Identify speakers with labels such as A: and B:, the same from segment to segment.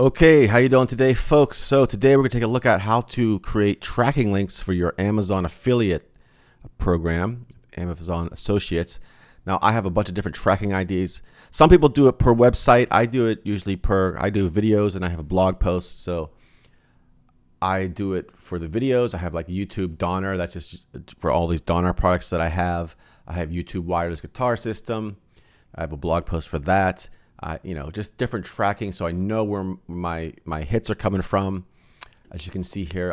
A: Okay, how you doing today, folks? So today we're going to take a look at how to create tracking links for your Amazon affiliate program, Amazon Associates. Now, I have a bunch of different tracking IDs. Some people do it per website. I do it usually I do videos and I have a blog post. So I do it for the videos. I have like YouTube Donner. That's just for all these Donner products that I have. I have YouTube wireless guitar system. I have a blog post for that. Just different tracking, so I know where my hits are coming from. As you can see here,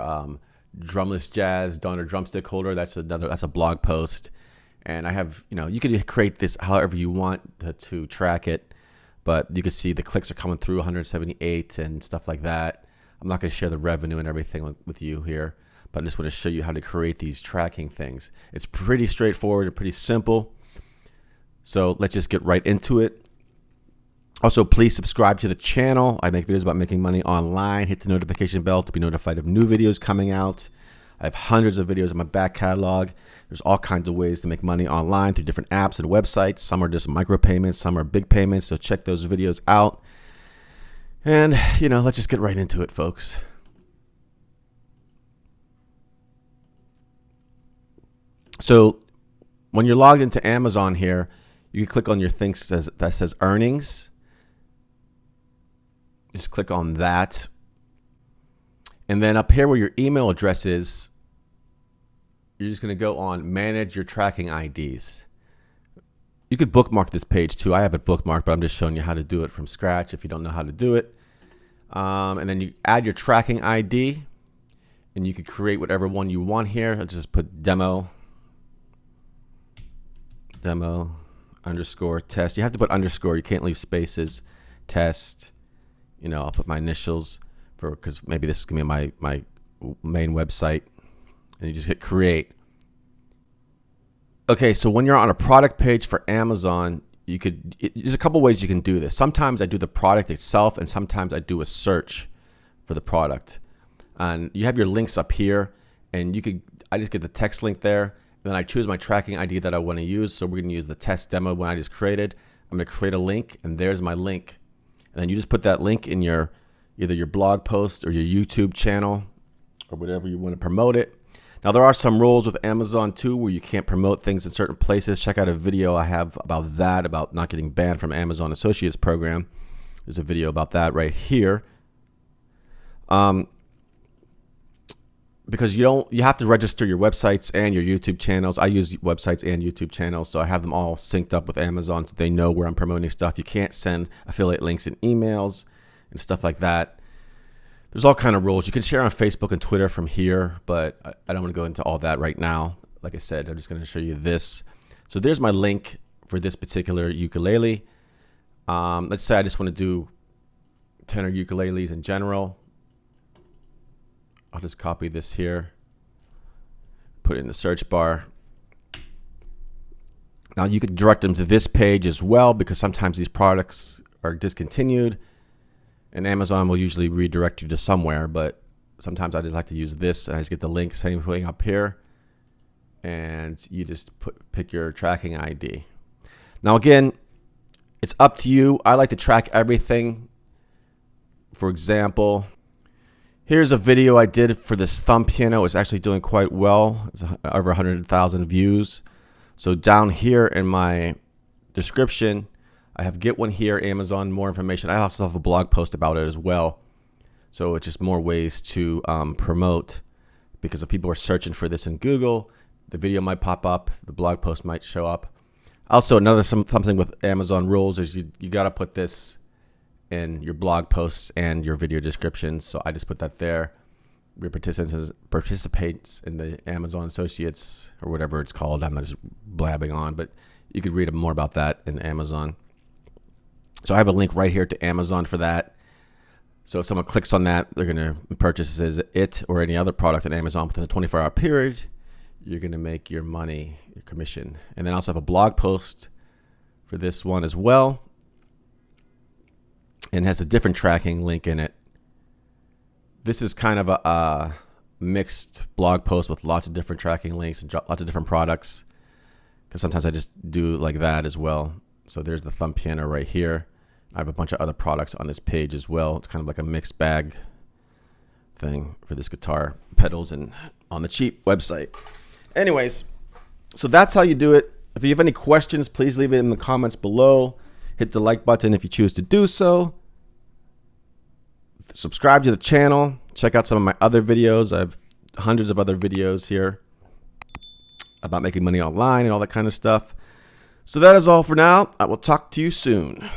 A: Drumless Jazz Donner drumstick holder. That's a blog post, and I have you could create this however you want to track it, but you can see the clicks are coming through 178 and stuff like that. I'm not going to share the revenue and everything with you here, but I just want to show you how to create these tracking things. It's pretty straightforward and pretty simple. So let's just get right into it. Also, please subscribe to the channel. I make videos about making money online. Hit the notification bell to be notified of new videos coming out. I have hundreds of videos in my back catalog. There's all kinds of ways to make money online through different apps and websites. Some are just micro payments, some are big payments. So check those videos out. And, let's just get right into it, folks. So when you're logged into Amazon here, you can click on your thing that says earnings. Just click on that. And then up here where your email address is, you're just going to go on manage your tracking IDs. You could bookmark this page too. I have it bookmarked, but I'm just showing you how to do it from scratch if you don't know how to do it. And then you add your tracking ID and you could create whatever one you want here. I'll just put demo underscore test. You have to put underscore. You can't leave spaces. Test. I'll put my initials because maybe this is gonna be my main website, and you just hit create. Okay, so when you're on a product page for Amazon, there's a couple ways you can do this. Sometimes I do the product itself, and sometimes I do a search for the product. And you have your links up here, and I just get the text link there, and then I choose my tracking ID that I want to use. So we're gonna use the test demo one I just created. I'm gonna create a link, and there's my link. And then you just put that link in either your blog post or your YouTube channel or whatever you want to promote it. Now, there are some rules with Amazon too where you can't promote things in certain places. Check out a video I have about that, about not getting banned from Amazon Associates program. There's a video about that right here. Because you have to register your websites and your YouTube channels. I use websites and YouTube channels, so I have them all synced up with Amazon so they know where I'm promoting stuff. You can't send affiliate links in emails and stuff like that. There's all kind of rules. You can share on Facebook and Twitter from here, but I don't want to go into all that right now. Like I said, I'm just going to show you this. So there's my link for this particular ukulele. Let's say I just want to do tenor ukuleles in general. I'll just copy this here, put it in the search bar. Now you can direct them to this page as well because sometimes these products are discontinued and Amazon will usually redirect you to somewhere, but sometimes I just like to use this and I just get the link, same thing up here, and you just pick your tracking ID. Now again, it's up to you. I like to track everything. For example, here's a video I did for this thumb piano. It's actually doing quite well. It's over 100,000 views. So down here in my description, I have get one here, Amazon, more information. I also have a blog post about it as well. So it's just more ways to promote, because if people are searching for this in Google, the video might pop up, the blog post might show up. Also, something with Amazon rules is you got to put this in your blog posts and your video descriptions. So I just put that there. We participates in the Amazon Associates or whatever it's called. I'm not just blabbing on, but you could read more about that in Amazon. So I have a link right here to Amazon for that. So if someone clicks on that, they're going to purchase it or any other product on Amazon within a 24-hour period. You're going to make your money, your commission. And then I also have a blog post for this one as well. And has a different tracking link in it. This is kind of a mixed blog post with lots of different tracking links and lots of different products, because sometimes I just do like that as well. So there's the thumb piano right here. I have a bunch of other products on this page as well. It's kind of like a mixed bag thing for this guitar, pedals, and on the cheap website. Anyways, so that's how you do it. If you have any questions, please leave it in the comments below. Hit the like button if you choose to do so. Subscribe to the channel. Check out some of my other videos. I have hundreds of other videos here about making money online and all that kind of stuff. So that is all for now. I will talk to you soon.